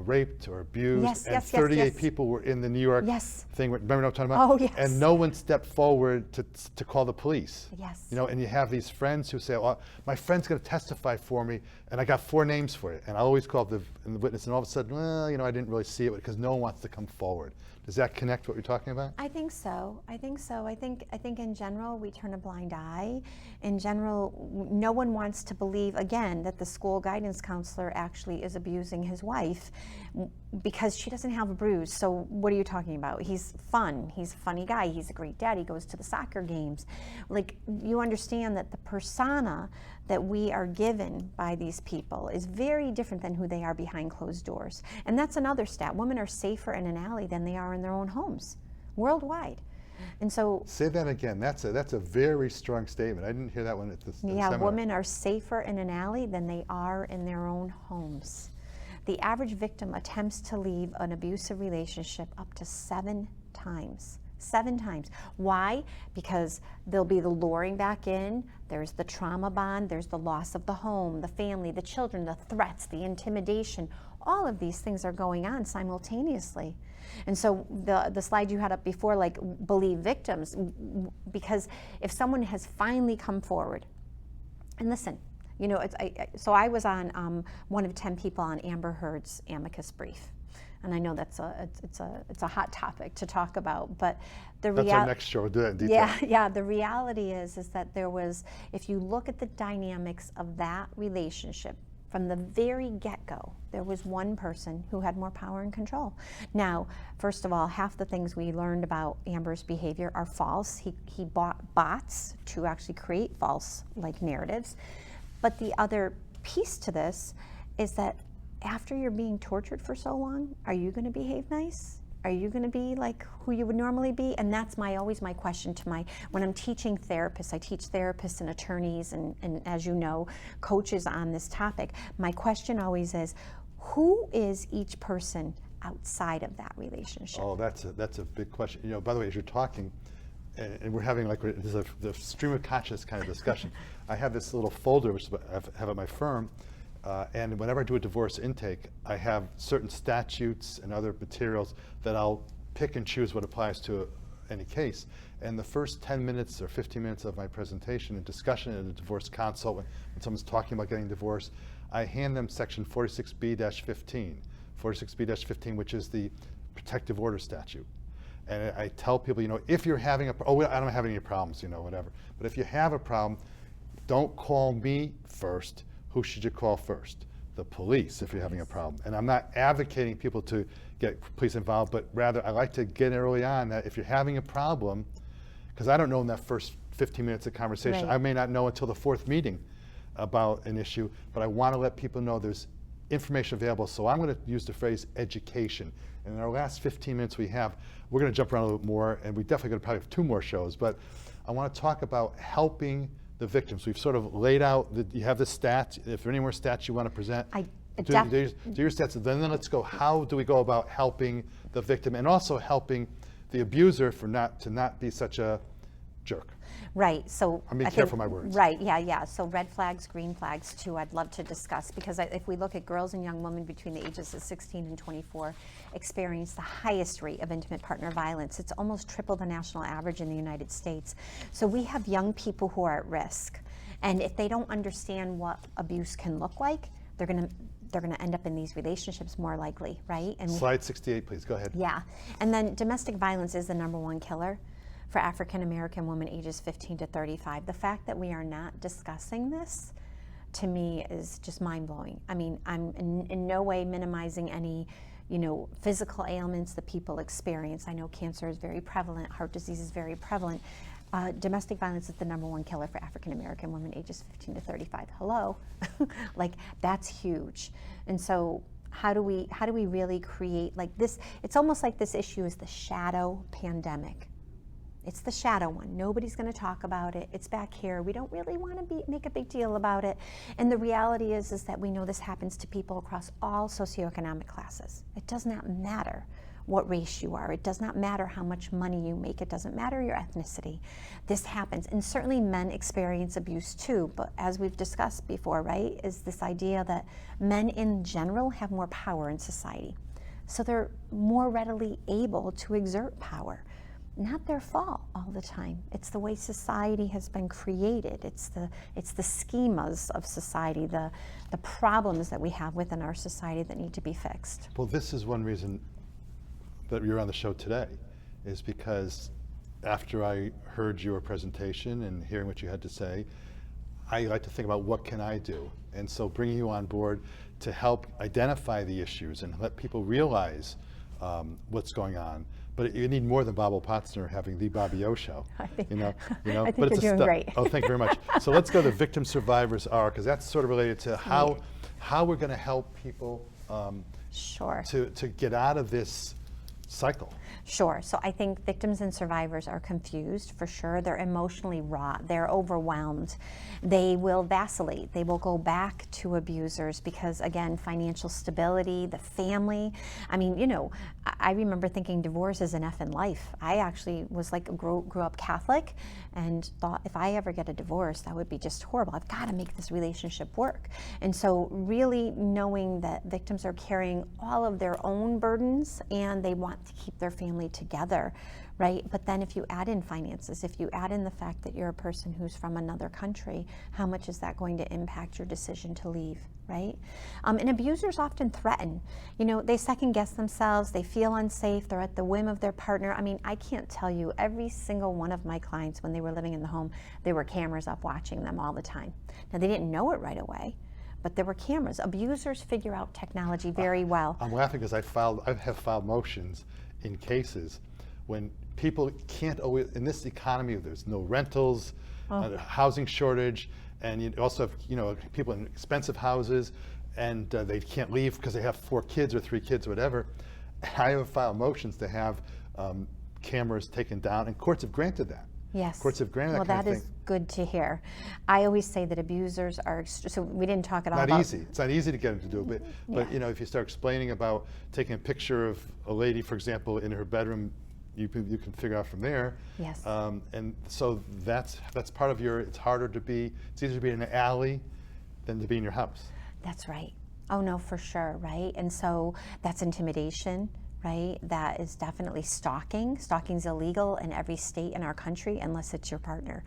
raped or abused, Yes, and yes, 38 yes. people were in the New York Yes. thing. Remember what I'm talking about? Oh, yes. And no one stepped forward to call the police. Yes. You know, and you have these friends who say, well, my friend's going to testify for me, and I got 4 names for it. And I always call the witness, and all of a sudden, well, you know, I didn't really see it because no one wants to come forward. Does that connect what you're talking about? I think so. I think so. I think in general we turn a blind eye. In general, no one wants to believe again that the school guidance counselor actually is abusing his wife because she doesn't have a bruise. So what are you talking about? He's fun. He's a funny guy. He's a great dad. He goes to the soccer games. Like, you understand that the persona that we are given by these people is very different than who they are behind closed doors. And that's another stat. Women are safer in an alley than they are in their own homes, worldwide. And so, Say that again. That's a very strong statement. I didn't hear that one at the yeah, seminar. women are safer in an alley than they are in their own homes. The average victim attempts to leave an abusive relationship up to 7 times. 7 times. Why? Because there'll be the luring back in, there's the trauma bond, there's the loss of the home, the family, the children, the threats, the intimidation. All of these things are going on simultaneously. And so the slide you had up before, like, believe victims, because if someone has finally come forward, and listen, You know, so I was on one of 10 people on Amber Heard's amicus brief. And I know it's a hot topic to talk about, but that's our next show. We'll do that in detail. Yeah. The reality is that there was, if you look at the dynamics of that relationship from the very get-go, there was one person who had more power and control. Now, first of all, half the things we learned about Amber's behavior are false. He bought bots to actually create false narratives. But the other piece to this is that after you're being tortured for so long, are you going to behave nice? Are you going to be like who you would normally be? And that's always my question to when I'm teaching therapists. I teach therapists and attorneys and as you know, coaches on this topic. My question always is, who is each person outside of that relationship? Oh, that's a big question. You know, by the way, as you're talking, and we're having this is the stream of consciousness kind of discussion. I have this little folder which I have at my firm. And whenever I do a divorce intake, I have certain statutes and other materials that I'll pick and choose what applies to any case. And the first 10 minutes or 15 minutes of my presentation and discussion in a divorce consult, when someone's talking about getting divorced, I hand them section 46B-15, 46B-15, which is the protective order statute. And I tell people, you know, if you're having I don't have any problems, you know, whatever. But if you have a problem, don't call me first. Who should you call first? The police, if you're having a problem. And I'm not advocating people to get police involved, but rather I like to get early on that if you're having a problem, because I don't know in that first 15 minutes of conversation, right. I may not know until the fourth meeting about an issue, but I want to let people know there's information available. So I'm going to use the phrase education. And in our last 15 minutes we're going to jump around a little bit more, and we definitely going to probably have 2 more shows, but I want to talk about helping the victims. We've sort of laid out, you have the stats. If there are any more stats you want to present, do your stats. Then let's go, how do we go about helping the victim and also helping the abuser to not be such a jerk? Right, so I'm being careful with my words. Right, yeah. So red flags, green flags too, I'd love to discuss, because if we look at girls and young women between the ages of 16 and 24 experience the highest rate of intimate partner violence. It's almost triple the national average in the United States. So we have young people who are at risk. And if they don't understand what abuse can look like, they're going to end up in these relationships more likely, right? And Slide 68, please, go ahead. Yeah, and then domestic violence is the #1 killer for African American women ages 15 to 35. The fact that we are not discussing this, to me, is just mind-blowing. I mean, I'm in no way minimizing any, physical ailments that people experience. I know cancer is very prevalent, heart disease is very prevalent. Domestic violence is the #1 killer for African American women ages 15 to 35. Hello, that's huge. And so how do we really create this? It's almost like this issue is the shadow pandemic. It's the shadow one. Nobody's going to talk about it. It's back here. We don't really want to make a big deal about it. And the reality is that we know this happens to people across all socioeconomic classes. It does not matter what race you are. It does not matter how much money you make. It doesn't matter your ethnicity. This happens. And certainly men experience abuse too. But as we've discussed before, right, is this idea that men in general have more power in society. So they're more readily able to exert power. Not their fault all the time. It's the way society has been created. It's the schemas of society, the problems that we have within our society that need to be fixed. Well, this is one reason that you're on the show today, is because after I heard your presentation and hearing what you had to say, I like to think about what can I do? And so bringing you on board to help identify the issues and let people realize what's going on. But you need more than Bob Potzner having the Bobby O Show. I think, I think but you're doing great. Oh, thank you very much. So let's go to victim survivors are, because that's sort of related to how we're going to help people Sure. to get out of this cycle. Sure. So I think victims and survivors are confused, for sure. They're emotionally raw. They're overwhelmed. They will vacillate. They will go back to abusers because, again, financial stability, the family. I mean, I remember thinking divorce is an F in life. I actually was grew up Catholic and thought if I ever get a divorce, that would be just horrible. I've got to make this relationship work. And so really knowing that victims are carrying all of their own burdens and they want enough to keep their family together, right? But then if you add in finances, if you add in the fact that you're a person who's from another country, how much is that going to impact your decision to leave, right? And abusers often threaten. You know, they second guess themselves, they feel unsafe, they're at the whim of their partner. I mean, I can't tell you, every single one of my clients, when they were living in the home, there were cameras up watching them all the time. Now, they didn't know it right away, but there were cameras. Abusers figure out technology very well. I'm laughing because I have filed motions in cases when people can't always, in this economy, there's no rentals, housing shortage, and you also have, you know, people in expensive houses, and they can't leave because they have 4 kids or 3 kids or whatever. I have filed motions to have cameras taken down, and courts have granted that. Yes. Courts have granted well, that kind of that thing. is good to hear. I always say that abusers are, so we didn't talk at all Not about. easy. It's not easy to get them to do it, but Yeah. you know, if you start explaining about taking a picture of a lady, for example, in her bedroom, you can figure out from there. Yes. And so that's part of your. It's easier to be in an alley than to be in your house. That's right. Oh no, for sure, right? And so that's intimidation, right? That is definitely stalking. Stalking's illegal in every state in our country unless it's your partner.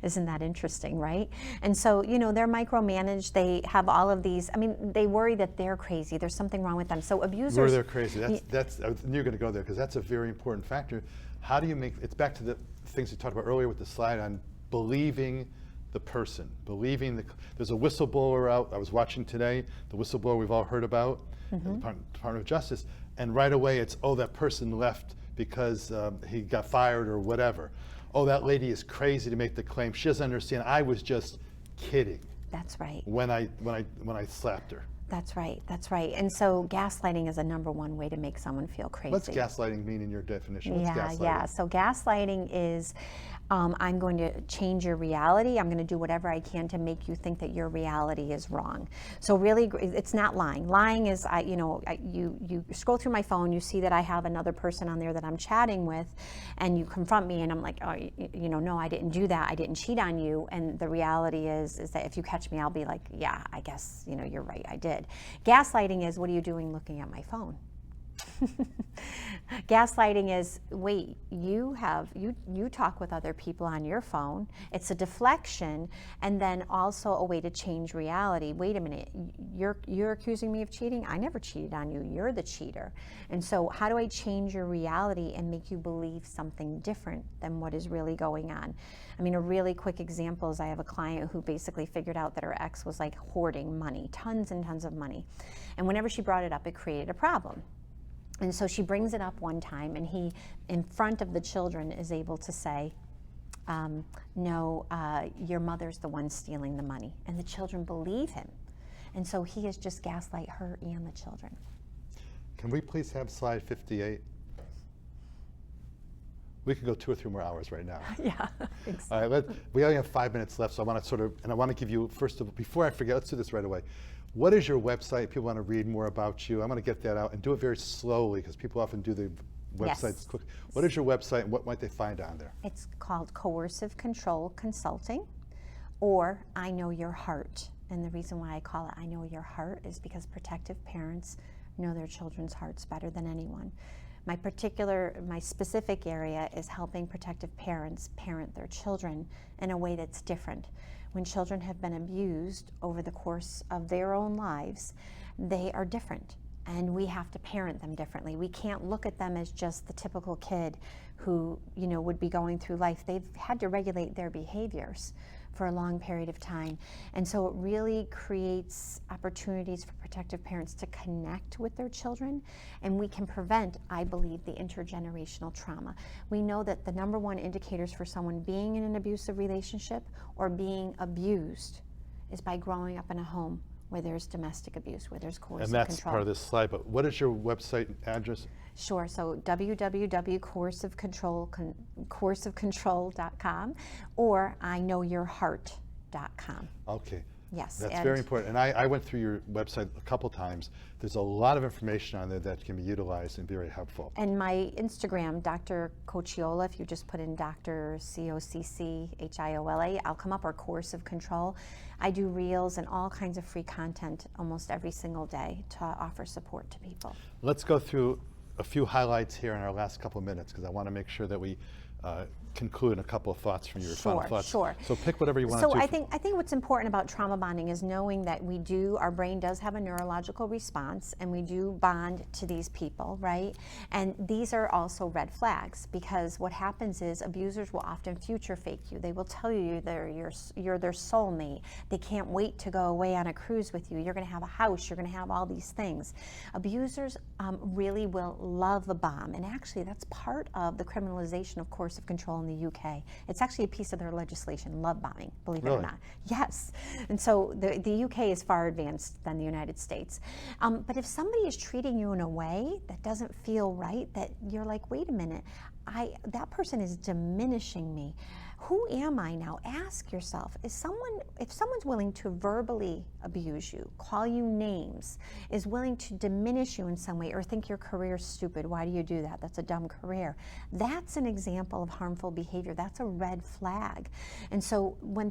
Isn't that interesting, right? And so, you know, they're micromanaged. They have all of these. I mean, they worry that they're crazy. There's something wrong with them. So abusers. Where they're crazy. That's. I knew you were going to go there because that's a very important factor. How do you make? It's back to the things we talked about earlier with the slide on believing the person, believing there's a whistleblower out. I was watching today, the whistleblower we've all heard about, the Department of Justice, and right away it's, oh, that person left because he got fired or whatever. Oh, that lady is crazy to make the claim. She doesn't understand. I was just kidding. That's right. When I slapped her. That's right. That's right. And so gaslighting is a #1 way to make someone feel crazy. What's gaslighting mean in your definition? What's gaslighting? Yeah. So gaslighting is, I'm going to change your reality. I'm going to do whatever I can to make you think that your reality is wrong. So really, it's not lying. Lying is, you scroll through my phone, you see that I have another person on there that I'm chatting with, and you confront me, and I'm like, oh, no, I didn't do that. I didn't cheat on you. And the reality is that if you catch me, I'll be like, yeah, I guess, you're right, I did. Gaslighting is, what are you doing looking at my phone? Gaslighting is, wait, you talk with other people on your phone. It's a deflection, and then also a way to change reality. Wait a minute, you're accusing me of cheating? I never cheated on you. You're the cheater. And so how do I change your reality and make you believe something different than what is really going on? I mean, a really quick example is I have a client who basically figured out that her ex was like hoarding money, tons and tons of money. And whenever she brought it up, it created a problem. And so she brings it up one time, and he, in front of the children, is able to say, no, your mother's the one stealing the money. And the children believe him. And so he has just gaslight her and the children. Can we please have slide 58? We could go 2 or 3 more hours right now. Yeah. All right, we only have 5 minutes left, so I want to give you, first of all, before I forget, let's do this right away. What is your website? People want to read more about you. I'm going to get that out and do it very slowly because people often do the websites quick. What is your website and what might they find on there? It's called Coercive Control Consulting, or I Know Your Heart. And the reason why I call it I Know Your Heart is because protective parents know their children's hearts better than anyone. My specific area is helping protective parents parent their children in a way that's different. When children have been abused over the course of their own lives, they are different, and we have to parent them differently. We can't look at them as just the typical kid who, would be going through life. They've had to regulate their behaviors for a long period of time. And so it really creates opportunities for protective parents to connect with their children, and we can prevent, I believe, the intergenerational trauma. We know that the #1 indicators for someone being in an abusive relationship or being abused is by growing up in a home where there's domestic abuse, where there's coercive control. And that's part of this slide, but what is your website address? Sure, so www.coercivecontrol.com or iknowyourheart.com. Okay. Yes. That's very important. And I went through your website a couple times. There's a lot of information on there that can be utilized and very helpful. And my Instagram, Dr. Cocchiola, if you just put in Dr. Cocchiola, I'll come up, or Coercive Control. I do reels and all kinds of free content almost every single day to offer support to people. Let's go through a few highlights here in our last couple of minutes, because I want to make sure that we conclude in a couple of thoughts from your final thoughts. Sure. So pick whatever you want So to do. I think what's important about trauma bonding is knowing that our brain does have a neurological response, and we do bond to these people, right? And these are also red flags, because what happens is abusers will often future fake you. They will tell you you're their soulmate. They can't wait to go away on a cruise with you. You're going to have a house. You're going to have all these things. Abusers really will love a bomb, and actually that's part of the criminalization of coercive control in the UK. It's actually a piece of their legislation, love bombing, believe it or not. Yes. And so the UK is far advanced than the United States. But if somebody is treating you in a way that doesn't feel right, that you're like, wait a minute, that person is diminishing me. Who am I now? Ask yourself, if someone's willing to verbally abuse you, call you names, is willing to diminish you in some way, or think your career's stupid, why do you do that? That's a dumb career. That's an example of harmful behavior. That's a red flag. And so when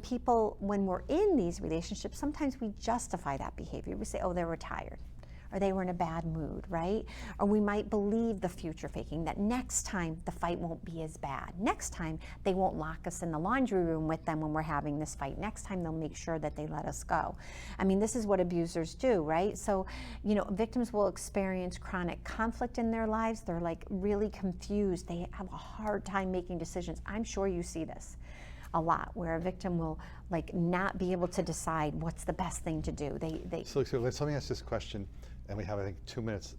we're in these relationships, sometimes we justify that behavior. We say, oh, they were tired, or they were in a bad mood, right? Or we might believe the future faking, that next time the fight won't be as bad. Next time they won't lock us in the laundry room with them when we're having this fight. Next time they'll make sure that they let us go. I mean, this is what abusers do, right? So, victims will experience chronic conflict in their lives. They're like really confused. They have a hard time making decisions. I'm sure you see this a lot, where a victim will like not be able to decide what's the best thing to do. So let me ask this question, and we have, I think, 2 minutes,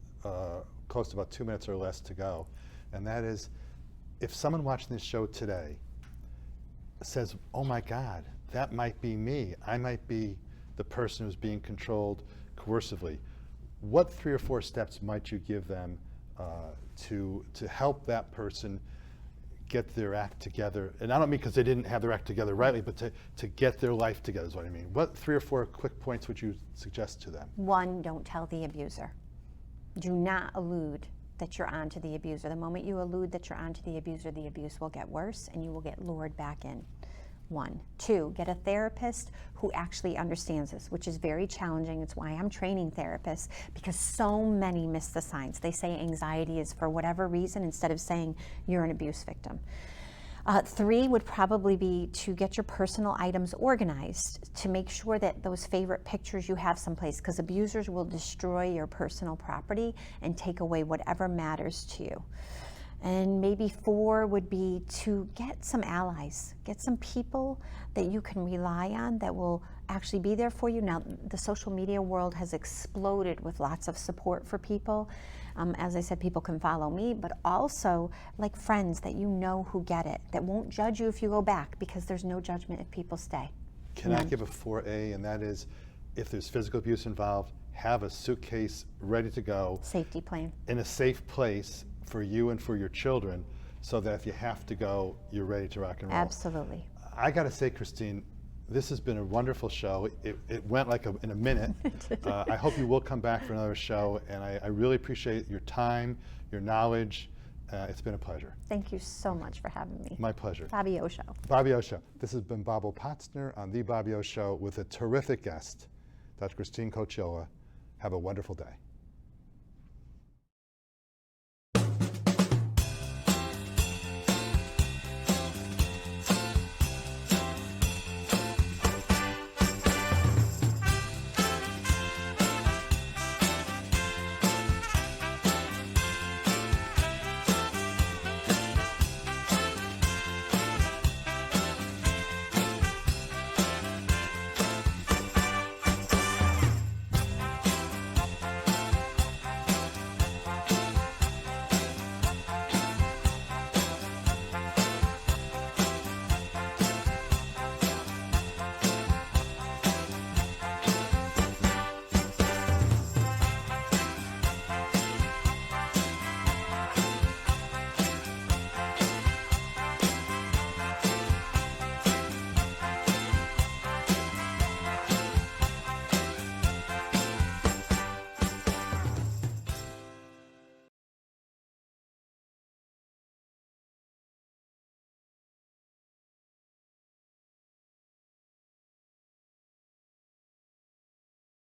close to about 2 minutes or less to go. And that is, if someone watching this show today says, oh my God, that might be me. I might be the person who's being controlled coercively. What 3 or 4 steps might you give them to help that person get their act together? And I don't mean because they didn't have their act together rightly, but to get their life together is what I mean. What 3 or 4 quick points would you suggest to them? 1, don't tell the abuser. Do not allude that you're on to the abuser. The moment you allude that you're on to the abuser, the abuse will get worse and you will get lured back in. 1. 2, get a therapist who actually understands this, which is very challenging. It's why I'm training therapists, because so many miss the signs. They say anxiety is for whatever reason instead of saying you're an abuse victim. 3 would probably be to get your personal items organized, to make sure that those favorite pictures you have someplace, because abusers will destroy your personal property and take away whatever matters to you. And maybe 4 would be to get some allies, get some people that you can rely on that will actually be there for you. Now, the social media world has exploded with lots of support for people. As I said, people can follow me, but also like friends that you know who get it, that won't judge you if you go back, because there's no judgment if people stay. Can I give a 4A, and that is, if there's physical abuse involved, have a suitcase ready to go. Safety plan. In a safe place for you and for your children, so that if you have to go, you're ready to rock and roll. Absolutely. I gotta say, Christine, this has been a wonderful show. It went like in a minute. I hope you will come back for another show, and I really appreciate your time, your knowledge. It's been a pleasure. Thank you so much for having me. My pleasure. Bobby O Show. Bobby O Show. This has been Bob Potzner on The Bobby O Show with a terrific guest, Dr. Christine Cocchiola. Have a wonderful day.